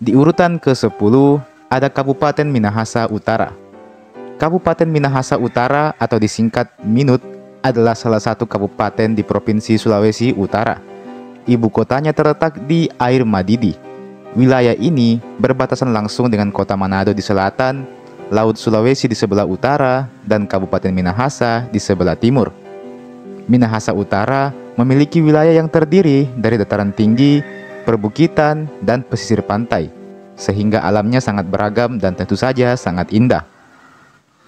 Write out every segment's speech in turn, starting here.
Di urutan ke-10 ada Kabupaten Minahasa Utara. Kabupaten Minahasa Utara atau disingkat Minut adalah salah satu kabupaten di Provinsi Sulawesi Utara. Ibu kotanya terletak di Air Madidi. Wilayah ini berbatasan langsung dengan kota Manado di selatan, Laut Sulawesi di sebelah utara, dan Kabupaten Minahasa di sebelah timur. Minahasa Utara memiliki wilayah yang terdiri dari dataran tinggi, perbukitan, dan pesisir pantai, sehingga alamnya sangat beragam dan tentu saja sangat indah.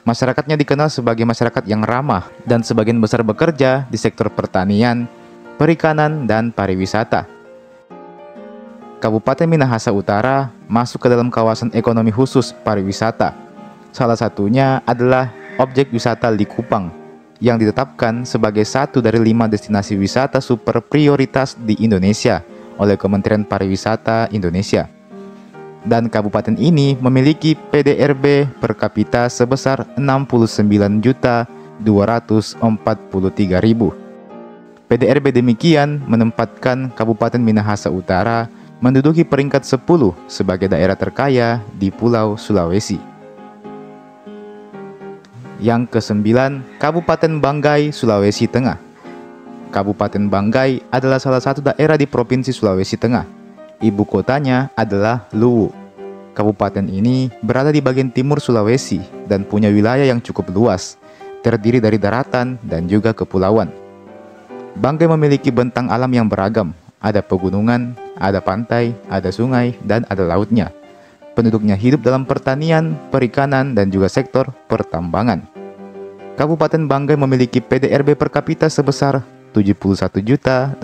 Masyarakatnya dikenal sebagai masyarakat yang ramah dan sebagian besar bekerja di sektor pertanian, perikanan, dan pariwisata. Kabupaten Minahasa Utara masuk ke dalam kawasan ekonomi khusus pariwisata. Salah satunya adalah objek wisata Likupang, yang ditetapkan sebagai satu dari 5 destinasi wisata super prioritas di Indonesia oleh Kementerian Pariwisata Indonesia. Dan kabupaten ini memiliki PDRB per kapita sebesar 69.243.000. PDRB demikian menempatkan Kabupaten Minahasa Utara menduduki peringkat 10 sebagai daerah terkaya di Pulau Sulawesi. Yang ke-9, Kabupaten Banggai, Sulawesi Tengah. Kabupaten Banggai adalah salah satu daerah di Provinsi Sulawesi Tengah. Ibu kotanya adalah Luwu. Kabupaten ini berada di bagian timur Sulawesi dan punya wilayah yang cukup luas, terdiri dari daratan dan juga kepulauan. Banggai memiliki bentang alam yang beragam. Ada pegunungan, ada pantai, ada sungai, dan ada lautnya. Penduduknya hidup dalam pertanian, perikanan, dan juga sektor pertambangan. Kabupaten Banggai memiliki PDRB per kapita sebesar 71.801.000.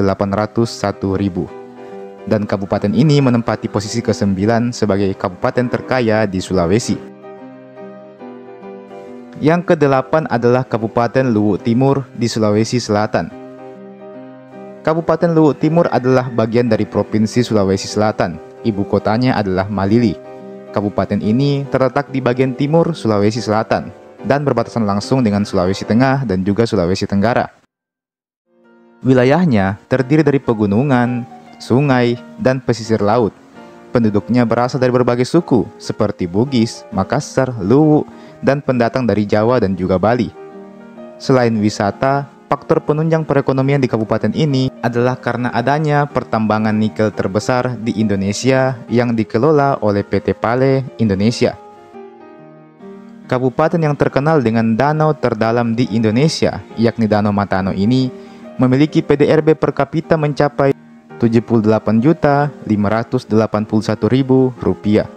Dan kabupaten ini menempati posisi ke-9 sebagai kabupaten terkaya di Sulawesi. Yang ke-8 adalah Kabupaten Luwu Timur di Sulawesi Selatan. Kabupaten Luwu Timur adalah bagian dari Provinsi Sulawesi Selatan. Ibu kotanya adalah Malili. Kabupaten ini terletak di bagian timur Sulawesi Selatan dan berbatasan langsung dengan Sulawesi Tengah dan juga Sulawesi Tenggara. Wilayahnya terdiri dari pegunungan, sungai, dan pesisir laut. Penduduknya berasal dari berbagai suku seperti Bugis, Makassar, Luwu, dan pendatang dari Jawa dan juga Bali. Selain wisata, faktor penunjang perekonomian di kabupaten ini adalah karena adanya pertambangan nikel terbesar di Indonesia yang dikelola oleh PT Pale Indonesia. Kabupaten yang terkenal dengan danau terdalam di Indonesia, yakni Danau Matano ini, memiliki PDRB per kapita mencapai Rp78.581.000.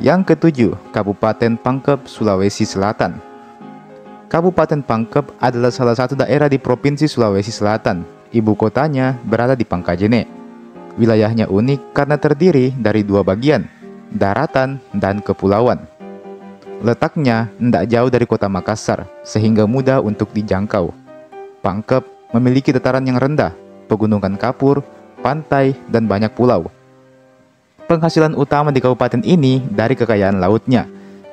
Yang ke-7, Kabupaten Pangkep, Sulawesi Selatan. Kabupaten Pangkep adalah salah satu daerah di Provinsi Sulawesi Selatan. Ibu kotanya berada di Pangkajene. Wilayahnya unik karena terdiri dari 2 bagian, daratan dan kepulauan. Letaknya tidak jauh dari kota Makassar, sehingga mudah untuk dijangkau. Pangkep memiliki dataran yang rendah, pegunungan kapur, pantai, dan banyak pulau. Penghasilan utama di kabupaten ini dari kekayaan lautnya,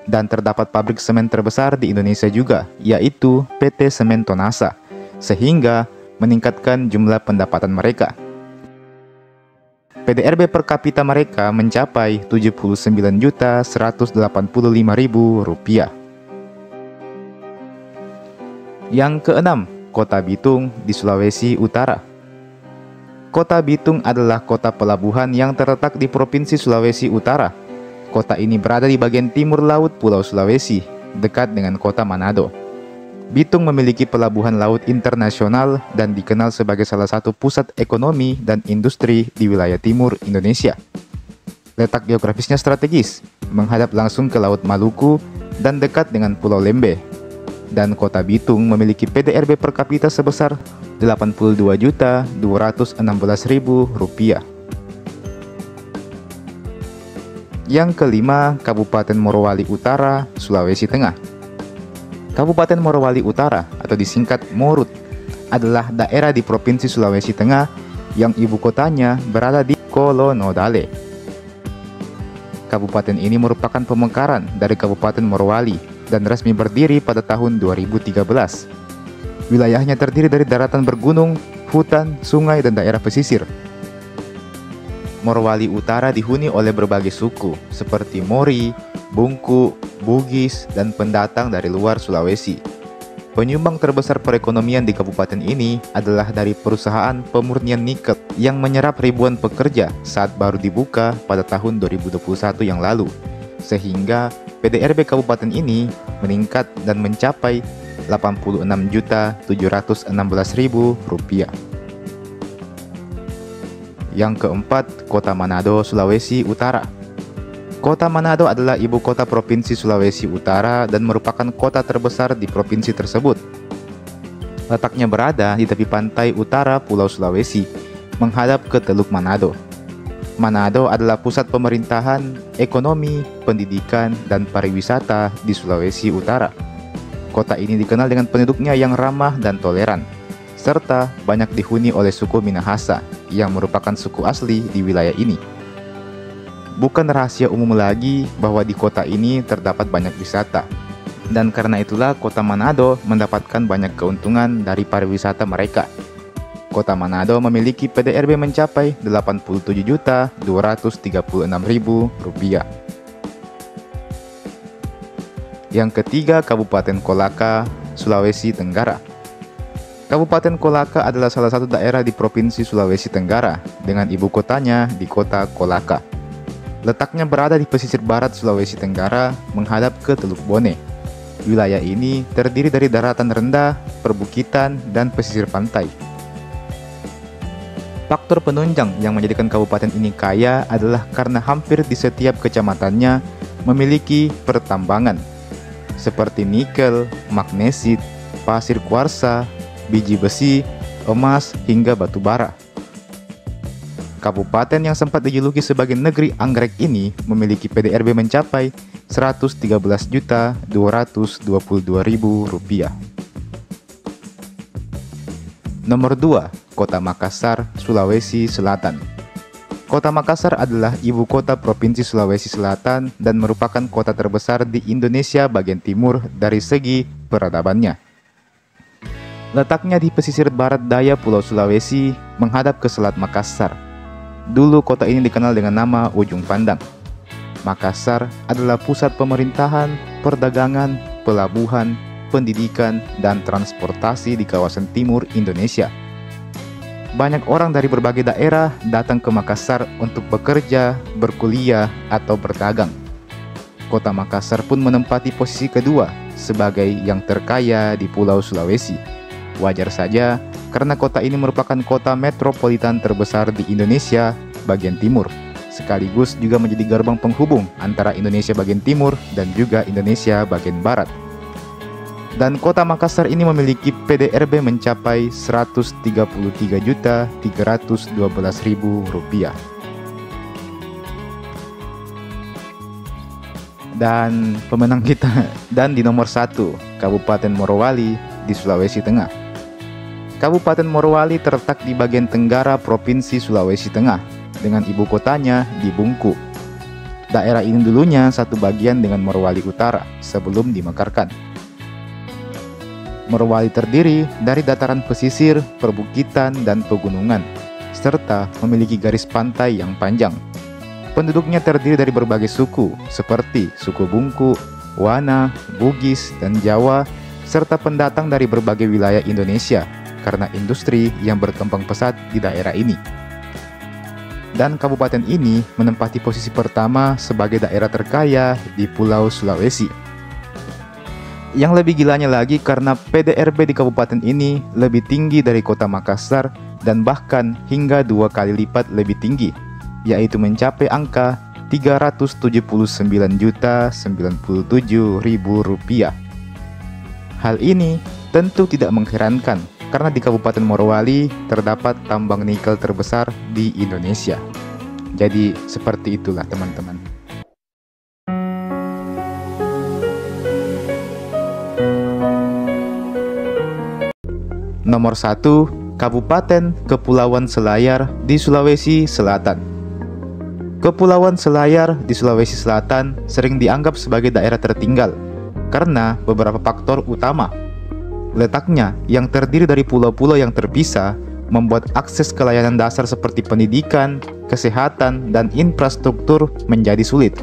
dan terdapat pabrik semen terbesar di Indonesia juga, yaitu PT Semen Tonasa, sehingga meningkatkan jumlah pendapatan mereka. PDRB per kapita mereka mencapai Rp79.185.000. Yang ke-6, Kota Bitung di Sulawesi Utara. Kota Bitung adalah kota pelabuhan yang terletak di Provinsi Sulawesi Utara. Kota ini berada di bagian timur laut Pulau Sulawesi, dekat dengan kota Manado. Bitung memiliki pelabuhan laut internasional dan dikenal sebagai salah satu pusat ekonomi dan industri di wilayah timur Indonesia. Letak geografisnya strategis, menghadap langsung ke Laut Maluku dan dekat dengan Pulau Lembe. Dan kota Bitung memiliki PDRB per kapita sebesar Rp82.216.000. Yang ke-5, Kabupaten Morowali Utara, Sulawesi Tengah. Kabupaten Morowali Utara atau disingkat Morut adalah daerah di Provinsi Sulawesi Tengah yang ibu kotanya berada di Kolonodale. Kabupaten ini merupakan pemekaran dari Kabupaten Morowali dan resmi berdiri pada tahun 2013. Wilayahnya terdiri dari daratan bergunung, hutan, sungai, dan daerah pesisir. Morowali Utara dihuni oleh berbagai suku seperti Mori, Bungku, Bugis, dan pendatang dari luar Sulawesi. Penyumbang terbesar perekonomian di kabupaten ini adalah dari perusahaan pemurnian nikel yang menyerap ribuan pekerja saat baru dibuka pada tahun 2021 yang lalu, sehingga PDRB kabupaten ini meningkat dan mencapai Rp86.716.000. Yang keempat, Kota Manado, Sulawesi Utara. Kota Manado adalah ibu kota Provinsi Sulawesi Utara dan merupakan kota terbesar di provinsi tersebut. Letaknya berada di tepi pantai utara Pulau Sulawesi, menghadap ke Teluk Manado. Manado adalah pusat pemerintahan, ekonomi, pendidikan, dan pariwisata di Sulawesi Utara. Kota ini dikenal dengan penduduknya yang ramah dan toleran, serta banyak dihuni oleh suku Minahasa yang merupakan suku asli di wilayah ini. Bukan rahasia umum lagi bahwa di kota ini terdapat banyak wisata, dan karena itulah kota Manado mendapatkan banyak keuntungan dari pariwisata mereka. Kota Manado memiliki PDRB mencapai Rp87.236.000. Yang ketiga, Kabupaten Kolaka, Sulawesi Tenggara. Kabupaten Kolaka adalah salah satu daerah di Provinsi Sulawesi Tenggara dengan ibu kotanya di kota Kolaka. Letaknya berada di pesisir barat Sulawesi Tenggara menghadap ke Teluk Bone. Wilayah ini terdiri dari daratan rendah, perbukitan, dan pesisir pantai. Faktor penunjang yang menjadikan kabupaten ini kaya adalah karena hampir di setiap kecamatannya memiliki pertambangan seperti nikel, magnesit, pasir kuarsa, biji besi, emas, hingga batu bara. Kabupaten yang sempat dijuluki sebagai negeri anggrek ini memiliki PDRB mencapai Rp113.222.000. Nomor 2, Kota Makassar, Sulawesi Selatan. Kota Makassar adalah ibu kota Provinsi Sulawesi Selatan dan merupakan kota terbesar di Indonesia bagian timur dari segi peradabannya. Letaknya di pesisir barat daya Pulau Sulawesi, menghadap ke Selat Makassar. Dulu kota ini dikenal dengan nama Ujung Pandang. Makassar adalah pusat pemerintahan, perdagangan, pelabuhan, pendidikan, dan transportasi di kawasan timur Indonesia. Banyak orang dari berbagai daerah datang ke Makassar untuk bekerja, berkuliah, atau berdagang. Kota Makassar pun menempati posisi kedua sebagai yang terkaya di Pulau Sulawesi. Wajar saja, karena kota ini merupakan kota metropolitan terbesar di Indonesia bagian timur, sekaligus juga menjadi gerbang penghubung antara Indonesia bagian timur dan juga Indonesia bagian barat. Dan kota Makassar ini memiliki PDRB mencapai Rp133.312.000. Dan pemenang kita, dan di nomor 1, Kabupaten Morowali di Sulawesi Tengah. Kabupaten Morowali terletak di bagian tenggara Provinsi Sulawesi Tengah dengan ibu kotanya di Bungku. Daerah ini dulunya satu bagian dengan Morowali Utara sebelum dimekarkan. Morowali terdiri dari dataran pesisir, perbukitan, dan pegunungan, serta memiliki garis pantai yang panjang. Penduduknya terdiri dari berbagai suku, seperti suku Bungku, Wana, Bugis, dan Jawa, serta pendatang dari berbagai wilayah Indonesia karena industri yang berkembang pesat di daerah ini. Dan kabupaten ini menempati posisi pertama sebagai daerah terkaya di Pulau Sulawesi. Yang lebih gilanya lagi karena PDRB di kabupaten ini lebih tinggi dari kota Makassar dan bahkan hingga 2 kali lipat lebih tinggi, yaitu mencapai angka Rp379.097.000. Hal ini tentu tidak mengherankan karena di Kabupaten Morowali terdapat tambang nikel terbesar di Indonesia. Jadi seperti itulah teman-teman. Nomor 1, Kabupaten Kepulauan Selayar di Sulawesi Selatan. Kepulauan Selayar di Sulawesi Selatan sering dianggap sebagai daerah tertinggal karena beberapa faktor utama. Letaknya yang terdiri dari pulau-pulau yang terpisah membuat akses ke layanan dasar seperti pendidikan, kesehatan, dan infrastruktur menjadi sulit.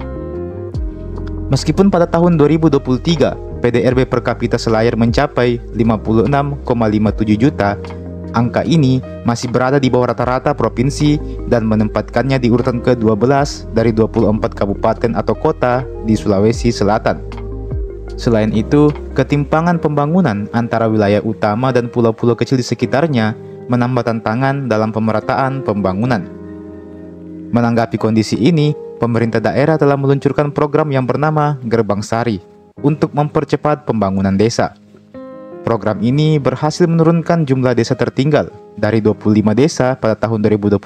Meskipun pada tahun 2023, PDRB per kapita Selayar mencapai 56,57 juta, angka ini masih berada di bawah rata-rata provinsi dan menempatkannya di urutan ke-12 dari 24 kabupaten atau kota di Sulawesi Selatan. Selain itu, ketimpangan pembangunan antara wilayah utama dan pulau-pulau kecil di sekitarnya menambah tantangan dalam pemerataan pembangunan. Menanggapi kondisi ini, pemerintah daerah telah meluncurkan program yang bernama Gerbang Sari untuk mempercepat pembangunan desa. Program ini berhasil menurunkan jumlah desa tertinggal dari 25 desa pada tahun 2021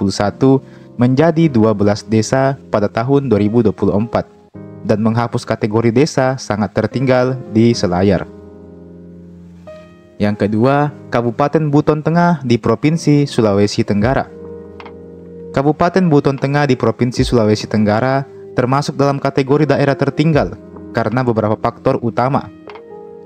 menjadi 12 desa pada tahun 2024 dan menghapus kategori desa sangat tertinggal di Selayar. Yang kedua, Kabupaten Buton Tengah di Provinsi Sulawesi Tenggara. Kabupaten Buton Tengah di Provinsi Sulawesi Tenggara termasuk dalam kategori daerah tertinggal karena beberapa faktor utama.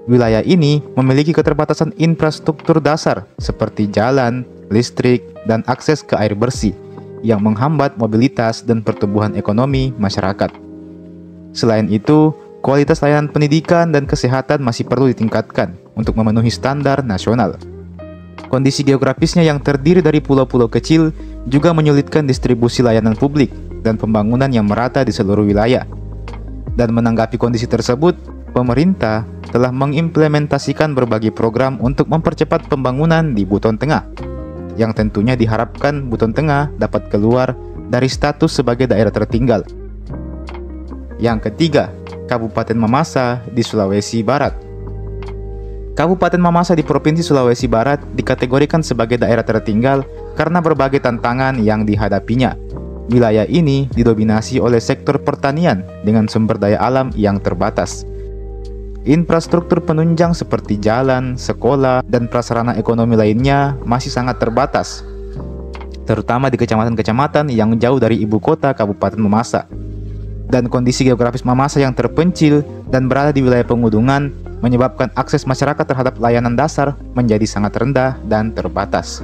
Wilayah ini memiliki keterbatasan infrastruktur dasar seperti jalan, listrik, dan akses ke air bersih yang menghambat mobilitas dan pertumbuhan ekonomi masyarakat. Selain itu, kualitas layanan pendidikan dan kesehatan masih perlu ditingkatkan untuk memenuhi standar nasional. Kondisi geografisnya yang terdiri dari pulau-pulau kecil juga menyulitkan distribusi layanan publik dan pembangunan yang merata di seluruh wilayah. Dan menanggapi kondisi tersebut, pemerintah telah mengimplementasikan berbagai program untuk mempercepat pembangunan di Buton Tengah, yang tentunya diharapkan Buton Tengah dapat keluar dari status sebagai daerah tertinggal. Yang ketiga, Kabupaten Mamasa di Sulawesi Barat. Kabupaten Mamasa di Provinsi Sulawesi Barat dikategorikan sebagai daerah tertinggal karena berbagai tantangan yang dihadapinya. Wilayah ini didominasi oleh sektor pertanian dengan sumber daya alam yang terbatas. Infrastruktur penunjang seperti jalan, sekolah, dan prasarana ekonomi lainnya masih sangat terbatas, terutama di kecamatan-kecamatan yang jauh dari ibu kota Kabupaten Mamasa. Dan kondisi geografis Mamasa yang terpencil dan berada di wilayah pegunungan menyebabkan akses masyarakat terhadap layanan dasar menjadi sangat rendah dan terbatas.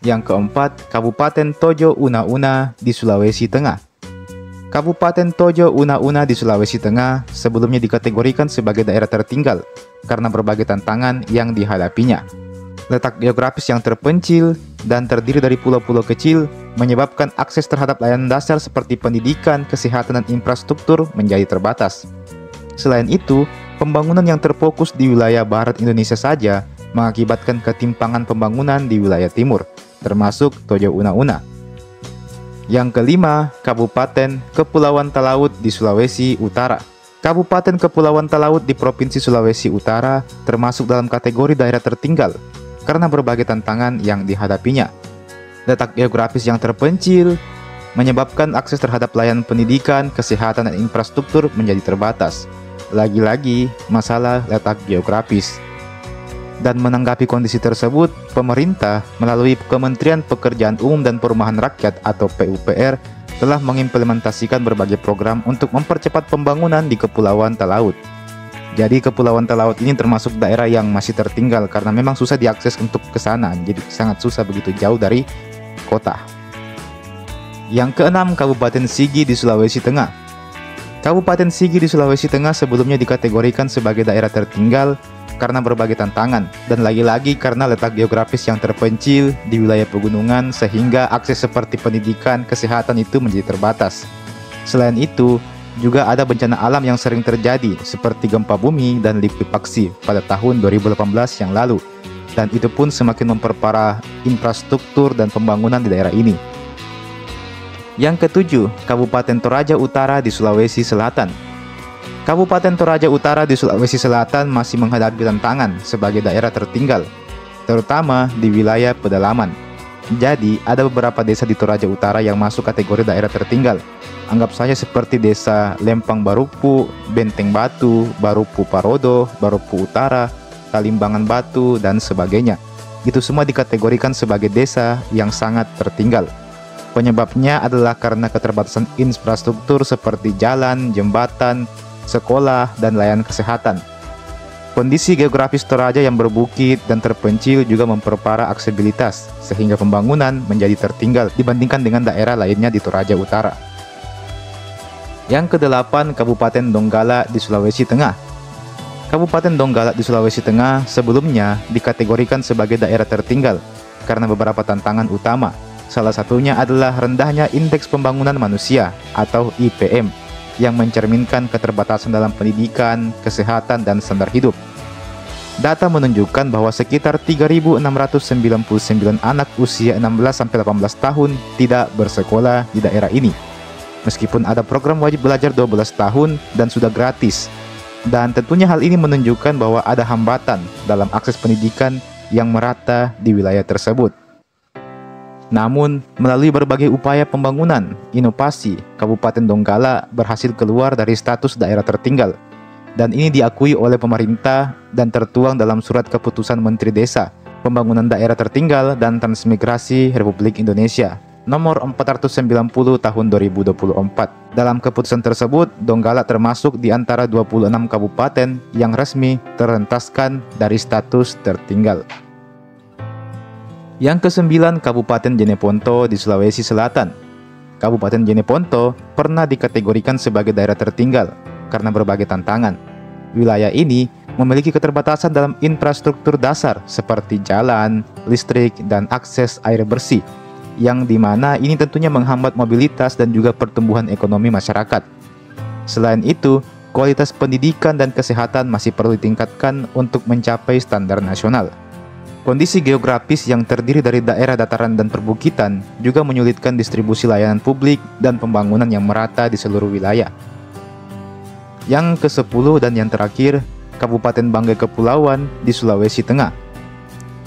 Yang keempat, Kabupaten Tojo Una-Una di Sulawesi Tengah. Kabupaten Tojo Una-Una di Sulawesi Tengah sebelumnya dikategorikan sebagai daerah tertinggal karena berbagai tantangan yang dihadapinya. Letak geografis yang terpencil dan terdiri dari pulau-pulau kecil menyebabkan akses terhadap layanan dasar seperti pendidikan, kesehatan, dan infrastruktur menjadi terbatas. Selain itu, pembangunan yang terfokus di wilayah barat Indonesia saja mengakibatkan ketimpangan pembangunan di wilayah timur, termasuk Tojo Una-Una. Yang kelima, Kabupaten Kepulauan Talaut di Sulawesi Utara. Kabupaten Kepulauan Talaut di Provinsi Sulawesi Utara termasuk dalam kategori daerah tertinggal karena berbagai tantangan yang dihadapinya. Letak geografis yang terpencil menyebabkan akses terhadap layanan pendidikan, kesehatan, dan infrastruktur menjadi terbatas. Lagi-lagi, masalah letak geografis. Dan menanggapi kondisi tersebut, pemerintah melalui Kementerian Pekerjaan Umum dan Perumahan Rakyat atau PUPR telah mengimplementasikan berbagai program untuk mempercepat pembangunan di Kepulauan Talaut. Jadi Kepulauan Talaut ini termasuk daerah yang masih tertinggal karena memang susah diakses untuk ke sana, jadi sangat susah begitu jauh dari kota. Yang keenam, Kabupaten Sigi di Sulawesi Tengah. Kabupaten Sigi di Sulawesi Tengah sebelumnya dikategorikan sebagai daerah tertinggal karena berbagai tantangan dan lagi-lagi karena letak geografis yang terpencil di wilayah pegunungan sehingga akses seperti pendidikan, kesehatan itu menjadi terbatas. Selain itu, juga ada bencana alam yang sering terjadi seperti gempa bumi dan likuifaksi pada tahun 2018 yang lalu, dan itu pun semakin memperparah infrastruktur dan pembangunan di daerah ini. Yang ketujuh, Kabupaten Toraja Utara di Sulawesi Selatan. Kabupaten Toraja Utara di Sulawesi Selatan masih menghadapi tantangan sebagai daerah tertinggal, terutama di wilayah pedalaman. Jadi, ada beberapa desa di Toraja Utara yang masuk kategori daerah tertinggal. Anggap saja seperti desa Lempang Barupu, Benteng Batu, Barupu Parodo, Barupu Utara, Talimbangan Batu, dan sebagainya. Itu semua dikategorikan sebagai desa yang sangat tertinggal. Penyebabnya adalah karena keterbatasan infrastruktur seperti jalan, jembatan, sekolah, dan layanan kesehatan. Kondisi geografis Toraja yang berbukit dan terpencil juga memperparah aksesibilitas, sehingga pembangunan menjadi tertinggal dibandingkan dengan daerah lainnya di Toraja Utara. Yang kedelapan, Kabupaten Donggala di Sulawesi Tengah. Kabupaten Donggala di Sulawesi Tengah sebelumnya dikategorikan sebagai daerah tertinggal karena beberapa tantangan utama. Salah satunya adalah rendahnya Indeks Pembangunan Manusia atau IPM yang mencerminkan keterbatasan dalam pendidikan, kesehatan, dan standar hidup. Data menunjukkan bahwa sekitar 3.699 anak usia 16-18 tahun tidak bersekolah di daerah ini. Meskipun ada program wajib belajar 12 tahun dan sudah gratis. Dan tentunya hal ini menunjukkan bahwa ada hambatan dalam akses pendidikan yang merata di wilayah tersebut. Namun, melalui berbagai upaya pembangunan, inovasi, Kabupaten Donggala berhasil keluar dari status daerah tertinggal. Dan ini diakui oleh pemerintah dan tertuang dalam Surat Keputusan Menteri Desa, Pembangunan Daerah Tertinggal dan Transmigrasi Republik Indonesia, nomor 490 tahun 2024. Dalam keputusan tersebut, Donggala termasuk di antara 26 kabupaten yang resmi terentaskan dari status tertinggal. Yang kesembilan, Kabupaten Jeneponto di Sulawesi Selatan. Kabupaten Jeneponto pernah dikategorikan sebagai daerah tertinggal karena berbagai tantangan. Wilayah ini memiliki keterbatasan dalam infrastruktur dasar seperti jalan, listrik, dan akses air bersih, yang dimana ini tentunya menghambat mobilitas dan juga pertumbuhan ekonomi masyarakat. Selain itu, kualitas pendidikan dan kesehatan masih perlu ditingkatkan untuk mencapai standar nasional. Kondisi geografis yang terdiri dari daerah dataran dan perbukitan juga menyulitkan distribusi layanan publik dan pembangunan yang merata di seluruh wilayah. Yang ke-10 dan yang terakhir, Kabupaten Banggai Kepulauan di Sulawesi Tengah.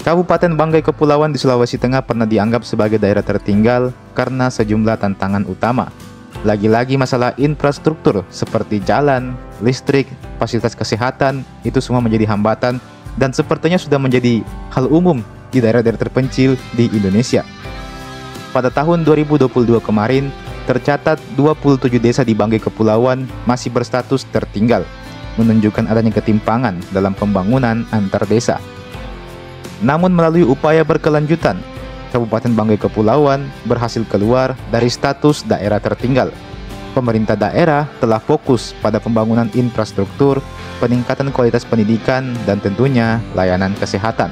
Kabupaten Banggai Kepulauan di Sulawesi Tengah pernah dianggap sebagai daerah tertinggal karena sejumlah tantangan utama. Lagi-lagi masalah infrastruktur seperti jalan, listrik, fasilitas kesehatan, itu semua menjadi hambatan dan sepertinya sudah menjadi hal umum di daerah-daerah terpencil di Indonesia. Pada tahun 2022 kemarin, tercatat 27 desa di Banggai Kepulauan masih berstatus tertinggal, menunjukkan adanya ketimpangan dalam pembangunan antar desa. Namun melalui upaya berkelanjutan, Kabupaten Banggai Kepulauan berhasil keluar dari status daerah tertinggal. Pemerintah daerah telah fokus pada pembangunan infrastruktur, peningkatan kualitas pendidikan, dan tentunya layanan kesehatan.